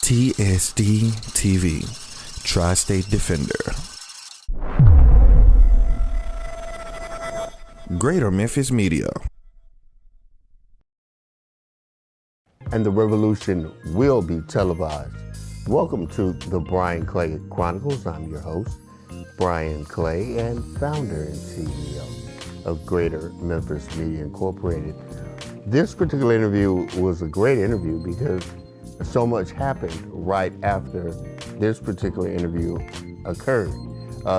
TSD TV, Tri-State Defender. Greater Memphis Media. And the revolution will be televised. Welcome to the Brian Clay Chronicles. I'm your host, Brian Clay, and founder and CEO of Greater Memphis Media Incorporated. This particular interview was a great interview because so much happened right after this particular interview occurred.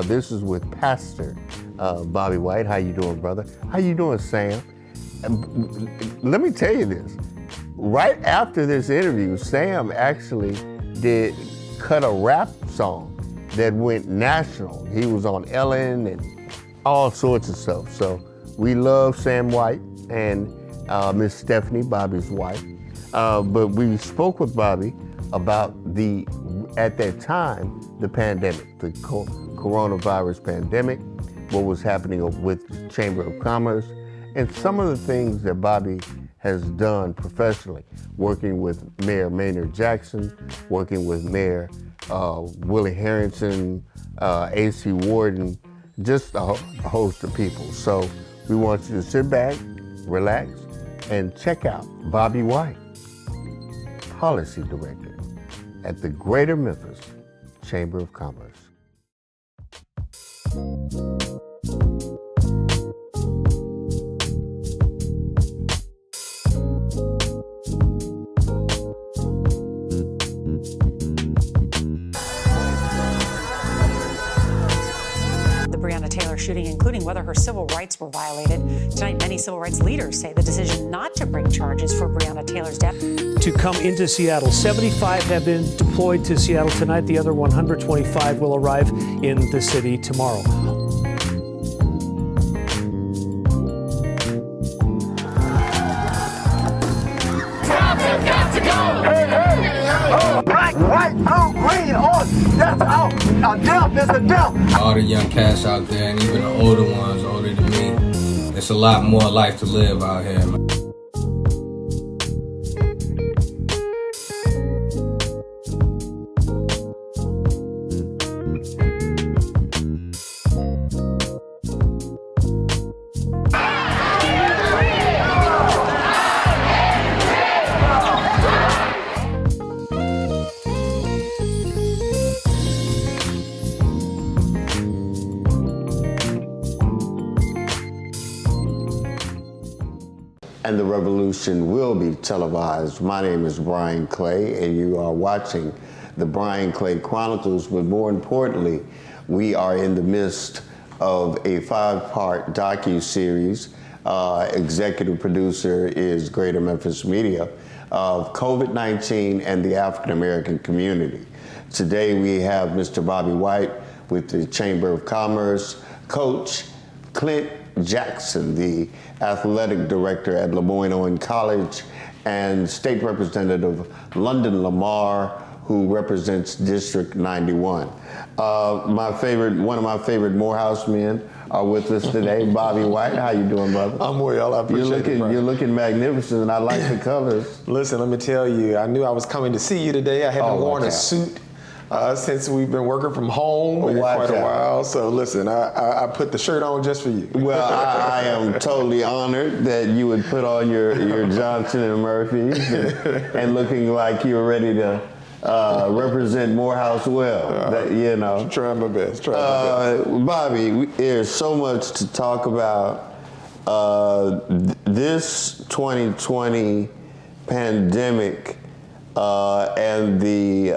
This is with Pastor Bobby White. How you doing, brother? How you doing, Sam? Let me tell you this. Right after this interview, Sam actually did cut a rap song that went national. He was on Ellen and all sorts of stuff. So we love Sam White and Miss Stephanie, Bobby's wife. But we spoke with Bobby about at that time, the pandemic, the coronavirus pandemic, what was happening with the Chamber of Commerce, and some of the things that Bobby has done professionally, working with Mayor Maynard Jackson, working with Mayor Willie Harrington, A.C. Warden, just a host of people. So we want you to sit back, relax, and check out Bobby White, Policy Director at the Greater Memphis Chamber of Commerce. Shooting, including whether her civil rights were violated. Tonight, many civil rights leaders say the decision not to bring charges for Breonna Taylor's death. To come into Seattle, 75 have been deployed to Seattle tonight. The other 125 will arrive in the city tomorrow. Got to go! Hey, hey! Black, white, blue, green, orange. That's out. A death is a death. All the young cats out there, and even the older ones, older than me, it's a lot more life to live out here, man. And the revolution will be televised. My name is Brian Clay, and you are watching the Brian Clay Chronicles, but more importantly, we are in the midst of a 5-part docu-series. Executive producer is Greater Memphis Media, of COVID-19 and the African-American community. Today we have Mr. Bobby White with the Chamber of Commerce, Coach Clint Jackson, the athletic director at LeMoyne-Owen College, and State Representative London Lamar, who represents District 91. One of my favorite Morehouse men are with us today. Bobby White, how you doing, brother? I'm well, I appreciate it. You're looking magnificent, and I like the colors. Listen, let me tell you, I knew I was coming to see you today. I haven't worn a suit since we've been working from home for quite a while. So listen, I put the shirt on just for you. Well, I am totally honored that you would put on your Johnson and Murphys and looking like you're ready to represent Morehouse well. You know, Trying my best. Bobby, there's so much to talk about. This 2020 pandemic and the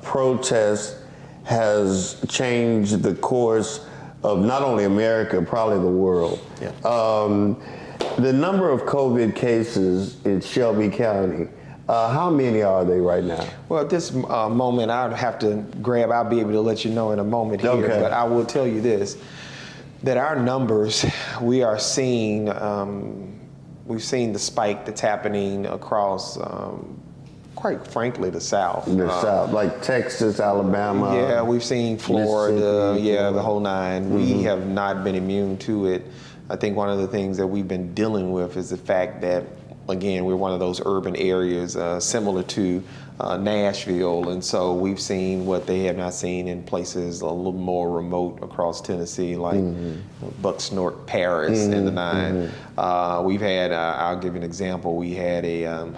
protest has changed the course of not only America, probably the world. Yeah. The number of COVID cases in Shelby County, how many are they right now? Well, at this moment, I'll be able to let you know in a moment here, okay. But I will tell you this, that our numbers, we are seeing, we've seen the spike that's happening across quite frankly, the South. The South, like Texas, Alabama. Yeah, we've seen Florida, the whole nine. Mm-hmm. We have not been immune to it. I think one of the things that we've been dealing with is the fact that, again, we're one of those urban areas similar to Nashville, and so we've seen what they have not seen in places a little more remote across Tennessee, like Bucksnort, Paris, and the nine. We've had, I'll give you an example. We had the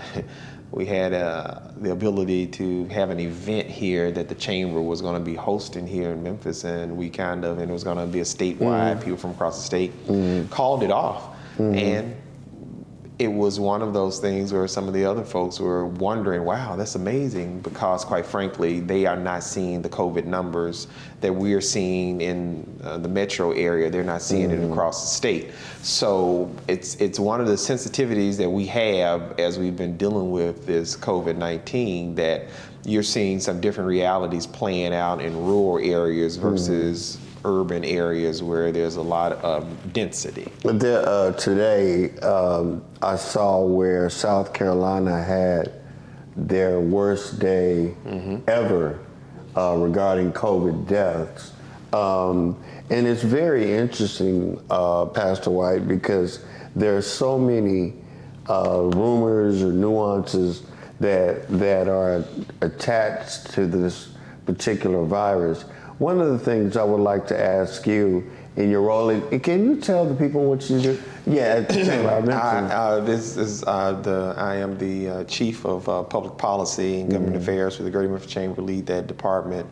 ability to have an event here that the chamber was going to be hosting here in Memphis, and it was going to be a statewide, people from across the state called it off. And it was one of those things where some of the other folks were wondering, wow, that's amazing, because quite frankly, they are not seeing the COVID numbers that we're seeing in the metro area. They're not seeing it across the state. So it's one of the sensitivities that we have as we've been dealing with this COVID-19, that you're seeing some different realities playing out in rural areas versus urban areas where there's a lot of density. Today, I saw where South Carolina had their worst day ever regarding COVID deaths. And it's very interesting, Pastor White, because there are so many rumors or nuances that are attached to this particular virus. One of the things I would like to ask you in your role, can you tell the people what you do? Yeah, I am the Chief of Public Policy and Government Affairs for the Greater Memphis Chamber, lead that department.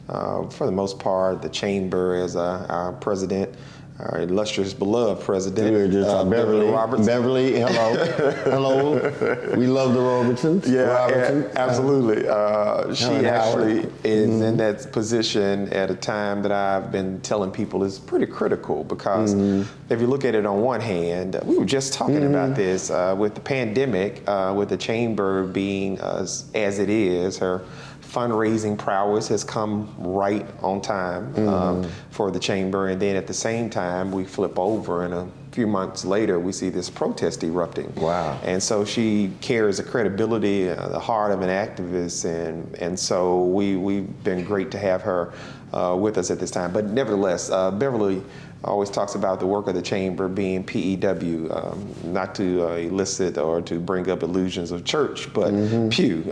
For the most part, the Chamber, as our president, our illustrious, beloved president, Beverly Robertson. Beverly, hello. Hello. We love the Robertsons. Yeah, Robertson. Absolutely. She actually is in that position at a time that I've been telling people is pretty critical, because if you look at it on one hand, we were just talking about this with the pandemic, with the Chamber being as it is, her fundraising prowess has come right on time for the Chamber, and then at the same time we flip over, and a few months later we see this protest erupting. Wow. And so she carries the credibility, the heart of an activist, and so we've been great to have her with us at this time. But nevertheless, Beverly always talks about the work of the Chamber being PEW, not to elicit or to bring up illusions of church, but pew.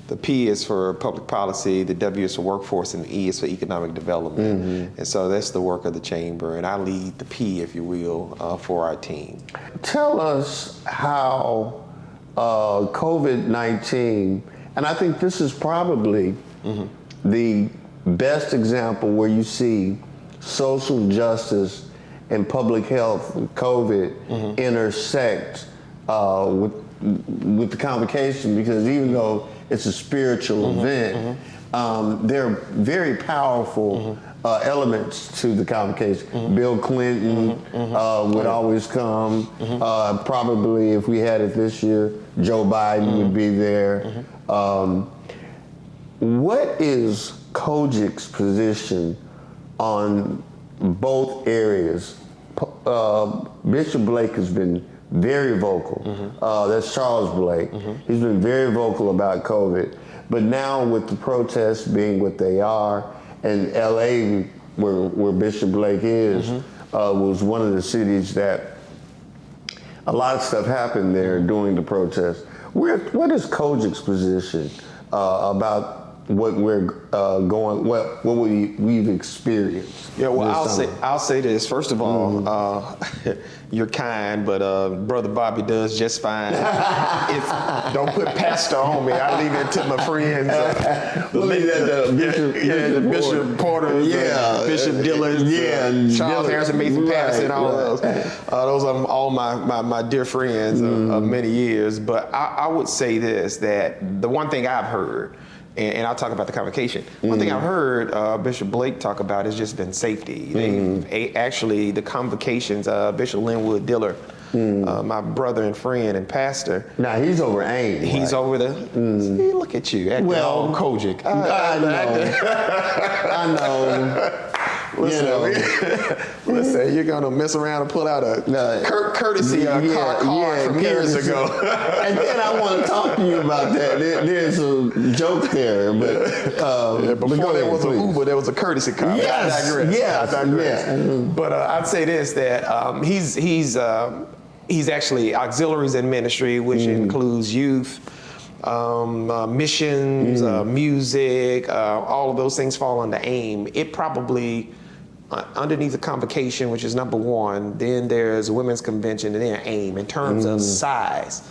The P is for public policy, the W is for workforce, and the E is for economic development. And so that's the work of the Chamber, and I lead the P, if you will, for our team. Tell us how COVID-19, and I think this is probably the best example where you see social justice and public health, COVID, intersect with the convocation, because even though it's a spiritual event, there are very powerful elements to the convocation. Bill Clinton would always come. Probably if we had it this year, Joe Biden would be there. What is COGIC's position on both areas? Bishop Blake has been very vocal. That's Charles Blake. He's been very vocal about COVID. But now with the protests being what they are, and LA, where Bishop Blake is, was one of the cities that a lot of stuff happened there during the protests. What is COGIC's position about what we're what we've experieed? Yeah, well, I'll say this. First of all, you're kind, but Brother Bobby does just fine. Don't put pastor on me. I leave it to my friends. The Bishop Porter, Bishop Dillon, Charles Harrison, Mason Patterson, all those. Those are all my dear friends of many years. But I would say this, that the one thing I've heard, and I'll talk about the convocation. One thing I've heard Bishop Blake talk about has just been safety. Actually, the convocations, Bishop Linwood Diller, my brother and friend and pastor. Now he's over AIM. He's over there. See, look at you, acting all COGIC. I know. Listen, you're gonna mess around and pull out a courtesy card from years ago. And then I want to talk to you about that. There's a joke there, but before there was an Uber, there was a courtesy card. Yes, I digress. But I'd say this, that he's actually auxiliaries in ministry, which includes youth, missions, music, all of those things fall under AIM. It probably, underneath the convocation, which is number one, then there's a women's convention, and then AIM in terms of size.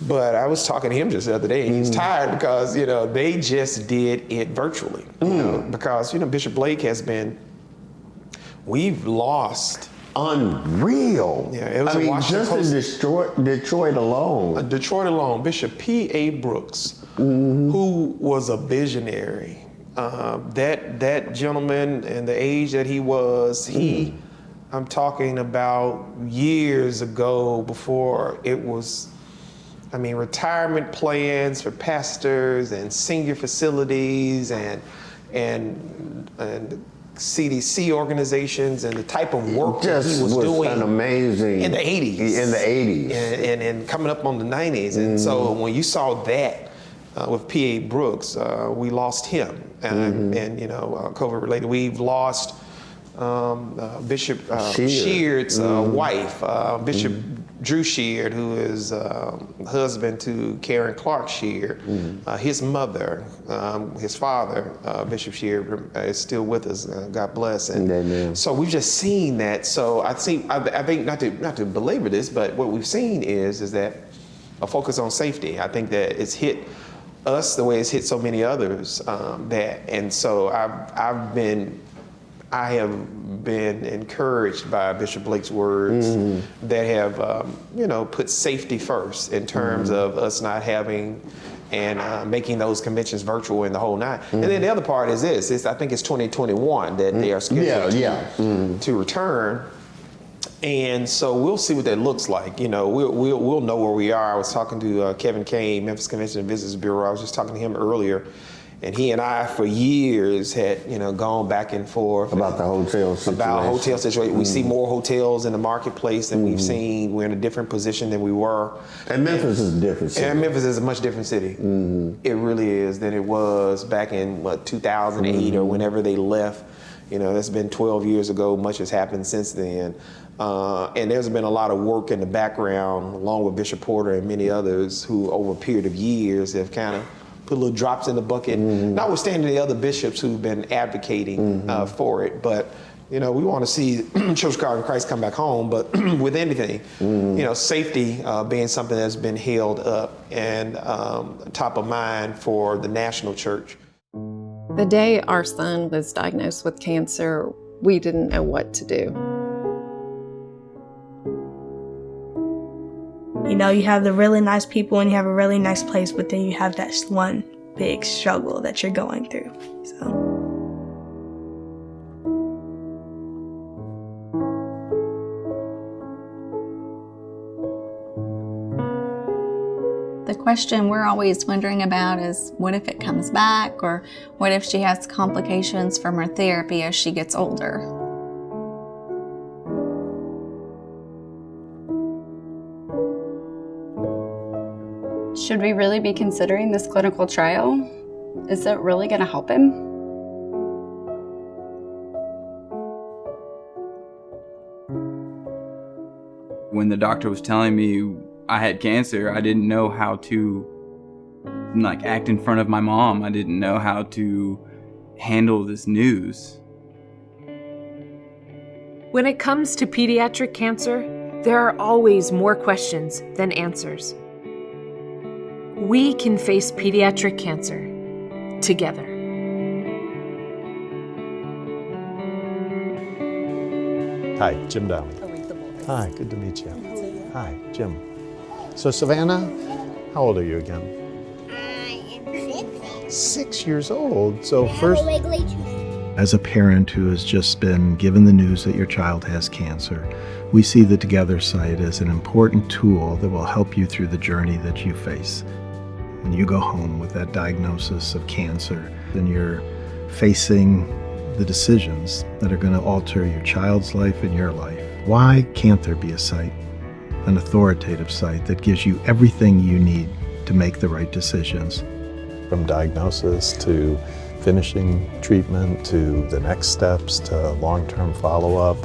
But I was talking to him just the other day, and he's tired because, they just did it virtually. Because, Bishop Blake we've lost. Unreal. Yeah, it was just in Detroit alone. Detroit alone, Bishop P.A. Brooks, who was a visionary. That gentleman and the age that he was, I'm talking about years ago, before it was, retirement plans for pastors and senior facilities and CDC organizations, and the type of work that he was doing amazing in the 80s. And coming up on the 90s. And so when you saw that with P.A. Brooks, we lost him. And COVID related, we've lost Bishop Sheard's wife, Bishop Drew Sheard, who is husband to Karen Clark Sheard. His mother, his father, Bishop Sheard, is still with us. God bless. And so we've just seen that. So I think not to belabor this, but what we've seen is that a focus on safety. I think that it's hit us the way it's hit so many others. And so I have been encouraged by Bishop Blake's words that have, put safety first in terms of us not having and making those conventions virtual in the whole night. And then the other part is this: I think it's 2021 that they are scheduled to return. And so we'll see what that looks like. We'll know where we are. I was talking to Kevin Kane, Memphis Convention and Visitors Bureau. I was just talking to him earlier. And he and I, for years, had gone back and forth about the hotel situation. We see more hotels in the marketplace than we've seen. We're in a different position than we were. And Memphis is a different city. And Memphis is a much different city. It really is than it was back in 2008 or whenever they left. That's been 12 years ago. Much has happened since then. And there's been a lot of work in the background, along with Bishop Porter and many others, who over a period of years have kind of put little drops in the bucket, notwithstanding the other bishops who've been advocating for it. But, we want to see Church of God in Christ come back home. But with anything, safety being something that's been held up and top of mind for the national church. The day our son was diagnosed with cancer, we didn't know what to do. You have the really nice people and you have a really nice place, but then you have that one big struggle that you're going through. The question we're always wondering about is, what if it comes back? Or what if she has complications from her therapy as she gets older? Should we really be considering this clinical trial? Is it really going to help him? When the doctor was telling me I had cancer, I didn't know how to act in front of my mom. I didn't know how to handle this news. When it comes to pediatric cancer, there are always more questions than answers. We can face pediatric cancer together. Hi, Jim Downey. Hi, good to meet you. Hi, Jim. So Savannah, how old are you again? I am 6. 6 years old. So first, as a parent who has just been given the news that your child has cancer, we see the Together site as an important tool that will help you through the journey that you face. When you go home with that diagnosis of cancer, then you're facing the decisions that are going to alter your child's life and your life. Why can't there be a site, an authoritative site that gives you everything you need to make the right decisions? From diagnosis to finishing treatment to the next steps to long-term follow-up,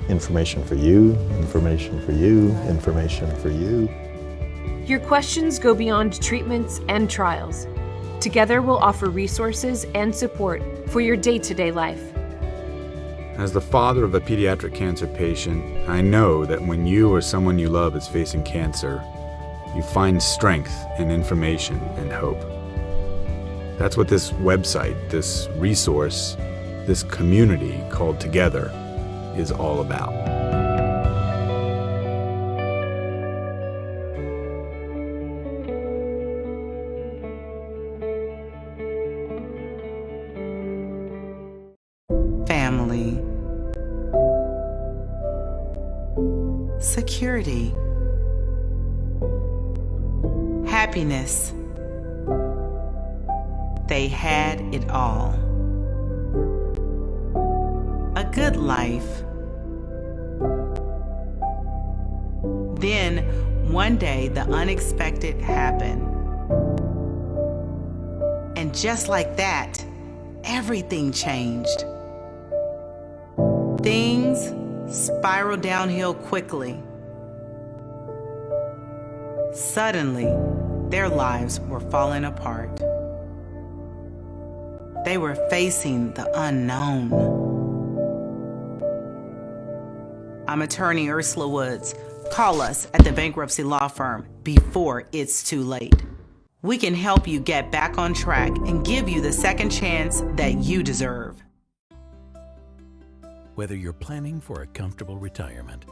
information for you, information for you, information for you. Your questions go beyond treatments and trials. Together, we'll offer resources and support for your day-to-day life. As the father of a pediatric cancer patient, I know that when you or someone you love is facing cancer, you find strength in information and hope. That's what this website, this resource, this community called Together is all about. Family, security, happiness. They had it all. A good life. Then, one day, the unexpected happened. And just like that, everything changed. Things spiraled downhill quickly. Suddenly, their lives were falling apart. They were facing the unknown. I'm attorney Ursula Woods. Call us at the bankruptcy law firm before it's too late. We can help you get back on track and give you the second chance that you deserve. Whether you're planning for a comfortable retirement,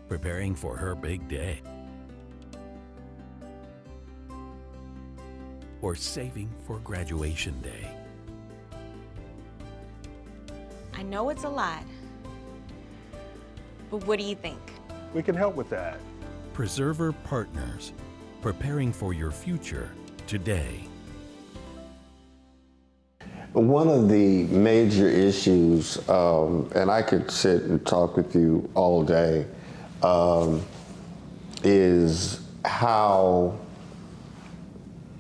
preparing for her big day, or saving for graduation day. I know it's a lot, but what do you think? We can help with that. Preserver Partners, preparing for your future today. One of the major issues, and I could sit and talk with you all day, is how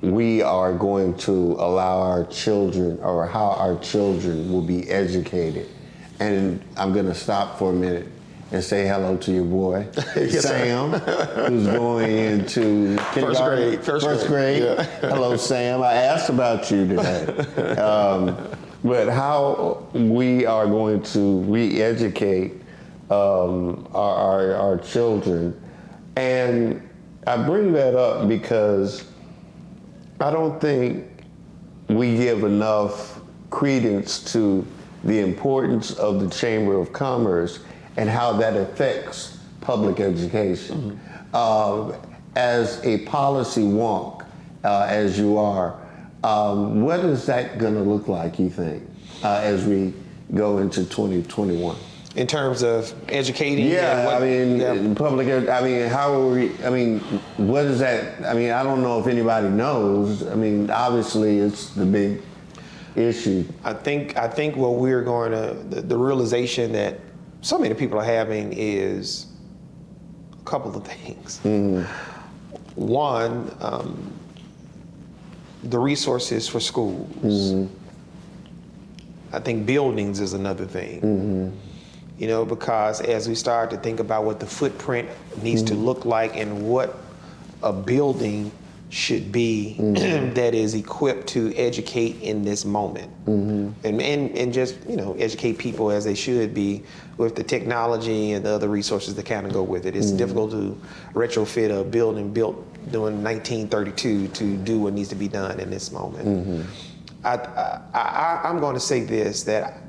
we are going to allow our children, or how our children will be educated. And I'm going to stop for a minute and say hello to your boy, Sam, who's going into first grade. Yeah. Hello, Sam. I asked about you today. But how we are going to re-educate our children. And I bring that up because I don't think we give enough credence to the importance of the Chamber of Commerce and how that affects public education. As a policy wonk, as you are, what is that going to look like, you think, as we go into 2021? In terms of educating? Public, how are we, what is that, I don't know if anybody knows. Obviously it's the big issue. I think what we're going to, the realization that so many people are having is a couple of things. One, the resources for schools. I think buildings is another thing. You know, because as we start to think about what the footprint needs to look like and what a building should be that is equipped to educate in this moment, and just, you know, educate people as they should be with the technology and the other resources that kind of go with it. It's difficult to retrofit a building built during 1932 to do what needs to be done in this moment. I'm going to say this, that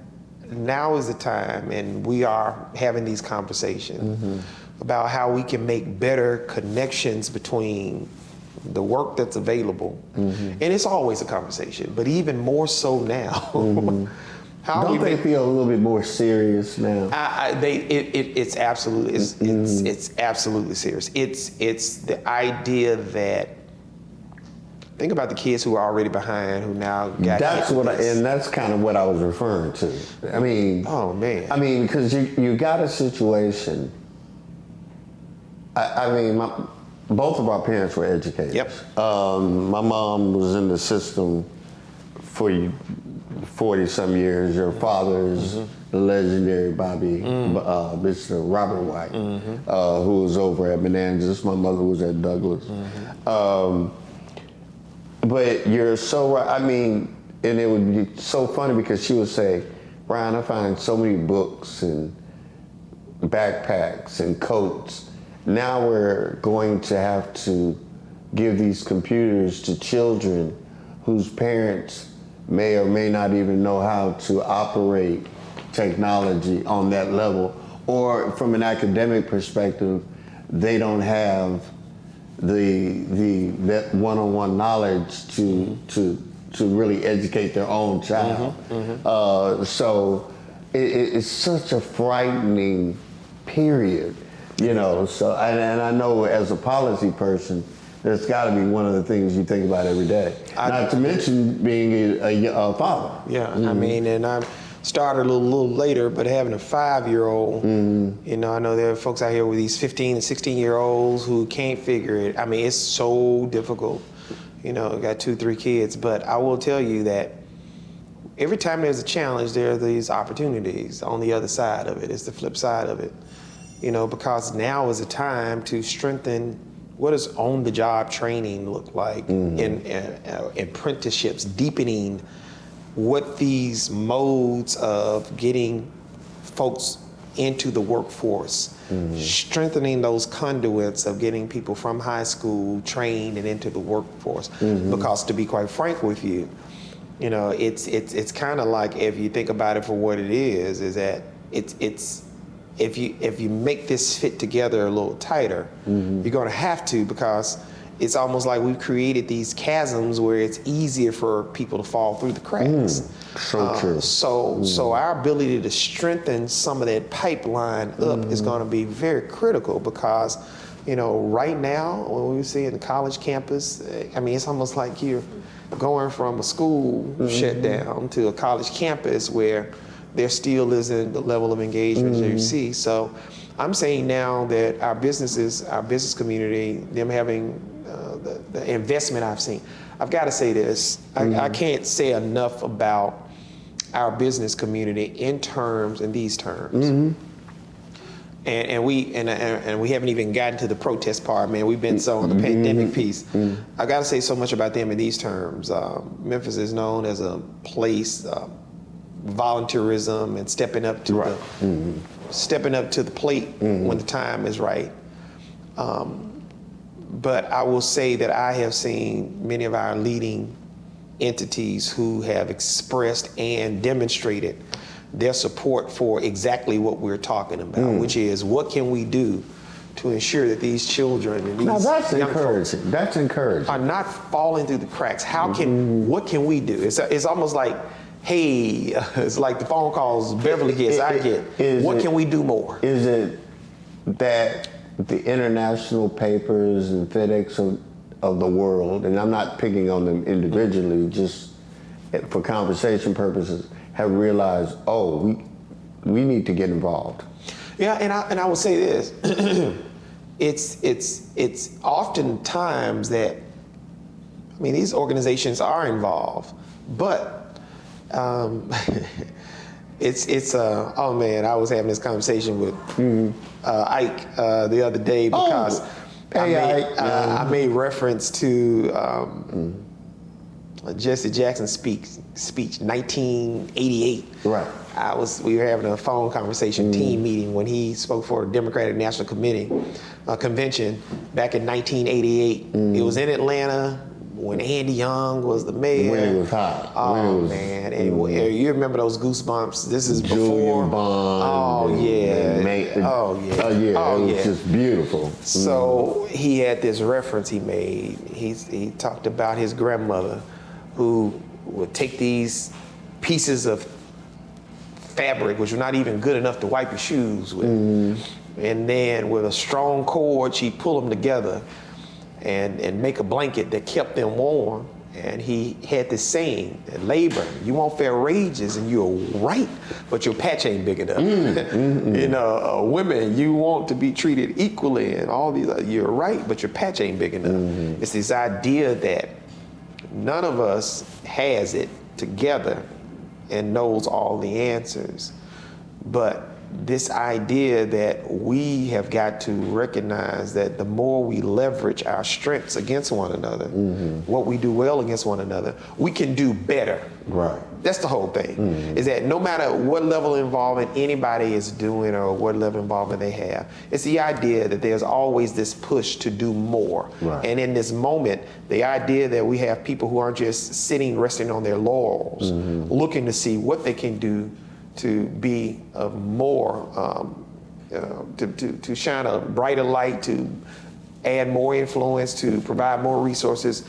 now is the time, and we are having these conversations about how we can make better connections between the work that's available, and it's always a conversation, but even more so now. Don't they feel a little bit more serious now? It's absolutely, it's absolutely serious. It's the idea that, think about the kids who are already behind, who now got. And that's kind of what I was referring to. Oh man. Because you got a situation. Both of our parents were educators. Yep. My mom was in the system for 40-some years. Your father's the legendary Bobby, Mr. Robert White, who was over at Menanges. My mother was at Douglas. But you're so right. I mean, and it would be so funny because she would say, Brian, I find so many books and backpacks and coats. Now we're going to have to give these computers to children whose parents may or may not even know how to operate technology on that level, or from an academic perspective, they don't have that one-on-one knowledge to really educate their own child. So it's such a frightening period, you know. So and I know as a policy person, that's got to be one of the things you think about every day. Not to mention being a father. Yeah, I mean, and I started a little later, but having a 5-year-old, you know, I know there are folks out here with these 15 and 16-year-olds who can't figure it. I mean, it's so difficult. You know, got 2, 3 kids, but I will tell you that every time there's a challenge, there are these opportunities on the other side of it. It's the flip side of it, you know, because now is a time to strengthen what does on-the-job training look like in apprenticeships, deepening what these modes of getting folks into the workforce, strengthening those conduits of getting people from high school trained and into the workforce. Because to be quite frank with you, you know, it's kind of like, if you think about it for what it is that it's if you make this fit together a little tighter, you're going to have to, because it's almost like we've created these chasms where it's easier for people to fall through the cracks. So true. So our ability to strengthen some of that pipeline up is going to be very critical, because, you know, right now when we see in the college campus, I mean, it's almost like you're going from a school shutdown to a college campus where there still isn't the level of engagement that you see. So I'm saying now that our business community, them having the investment I've seen. I've got to say this, I can't say enough about our business community in these terms. And we haven't even gotten to the protest part, man. We've been so on the pandemic piece. I got to say so much about them in these terms. Memphis is known as a place, volunteerism and stepping up to the plate when the time is right. But I will say that I have seen many of our leading entities who have expressed and demonstrated their support for exactly what we're talking about, which is, what can we do to ensure that these children and these that's young encouraging. folks That's encouraging. are not falling through the cracks. What can we do? It's almost like, hey, it's like the phone calls Beverly gets, I get. What can we do more? Is it that the international papers and FedEx of the world, and I'm not picking on them individually, just for conversation purposes, have realized, oh, we need to get involved? Yeah, and I will say this, it's oftentimes that, I mean, these organizations are involved, but oh man, I was having this conversation with Ike the other day, because I made reference to Jesse Jackson's speech, 1988. Right. We were having a phone conversation, team meeting, when he spoke for the Democratic National Convention back in 1988. It was in Atlanta when Andy Young was the mayor. When it was hot. Oh man, and you remember those goosebumps? This is before. Julian Bond. Oh yeah. It was just beautiful. So he had this reference he made. He talked about his grandmother, who would take these pieces of fabric, which were not even good enough to wipe your shoes with, and then with a strong cord, she'd pull them together and make a blanket that kept them warm. And he had this saying, that labor, you want fair wages, and you're right, but your patch ain't big enough. You know, women, you want to be treated equally, and all these, you're right, but your patch ain't big enough. It's this idea that none of us has it together and knows all the answers. But this idea that we have got to recognize that the more we leverage our strengths against one another, what we do well against one another, we can do better. Right. That's the whole thing, is that no matter what level of involvement anybody is doing or what level of involvement they have, it's the idea that there's always this push to do more. Right. And in this moment, the idea that we have people who aren't just sitting, resting on their laurels, looking to see what they can do to be of more, to shine a brighter light, to add more influence, to provide more resources.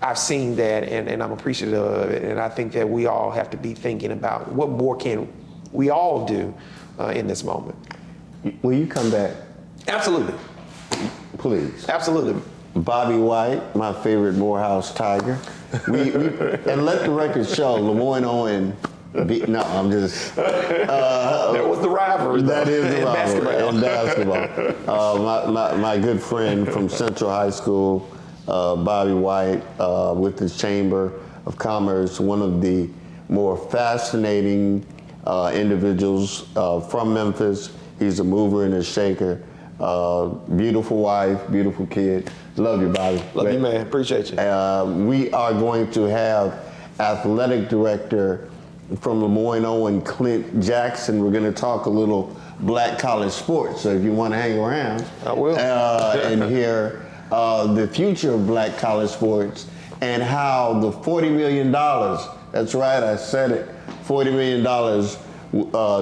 I've seen that, and I'm appreciative of it, and I think that we all have to be thinking about what more can we all do in this moment. Will you come back? Absolutely. Please. Absolutely. Bobby White, my favorite Morehouse Tiger. And let the record show, Lemoyne Owen. No, I'm just. That was the rivalry. That is the rivalry in basketball. My good friend from Central High School, Bobby White, with his Chamber of Commerce, one of the more fascinating individuals from Memphis. He's a mover and a shaker. Beautiful wife, beautiful kid. Love you, Bobby. Love you, man. Appreciate you. We are going to have athletic director from Lemoyne Owen, Clint Jackson. We're going to talk a little black college sports. So if you want to hang around, I will. And hear the future of black college sports and how the $40 million, that's right, I said it, $40 million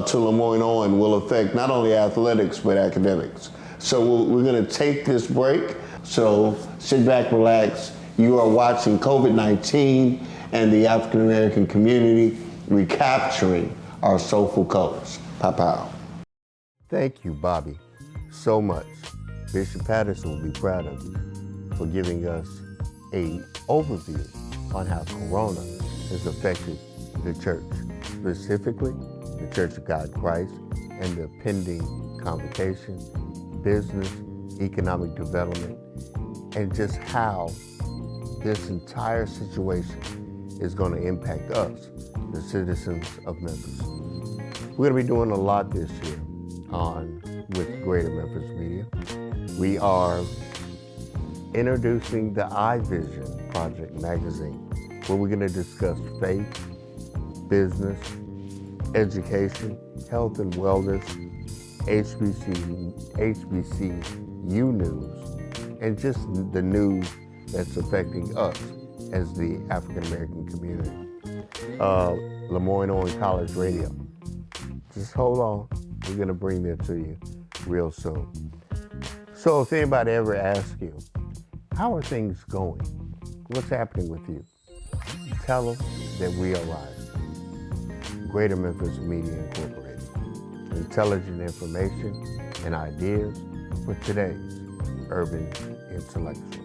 to Lemoyne Owen will affect not only athletics, but academics. So we're going to take this break. So sit back, relax. You are watching COVID-19 and the African American community recapturing our soulful colors. Pow. Thank you, Bobby, so much. Bishop Patterson will be proud of you for giving us an overview on how Corona has affected the church, specifically the Church of God in Christ, and the pending convocation, business, economic development, and just how this entire situation is going to impact us, the citizens of Memphis. We're going to be doing a lot this year with Greater Memphis Media. We are introducing the iVision Project magazine, where we're going to discuss faith, business, education, health and wellness, HBCU news, and just the news that's affecting us as the African American community. Lemoyne Owen College Radio. Just hold on. We're going to bring that to you real soon. So if anybody ever asks you, how are things going? What's happening with you? Tell them that we are rising. Greater Memphis Media Incorporated. Intelligent information and ideas for today's urban intellectual.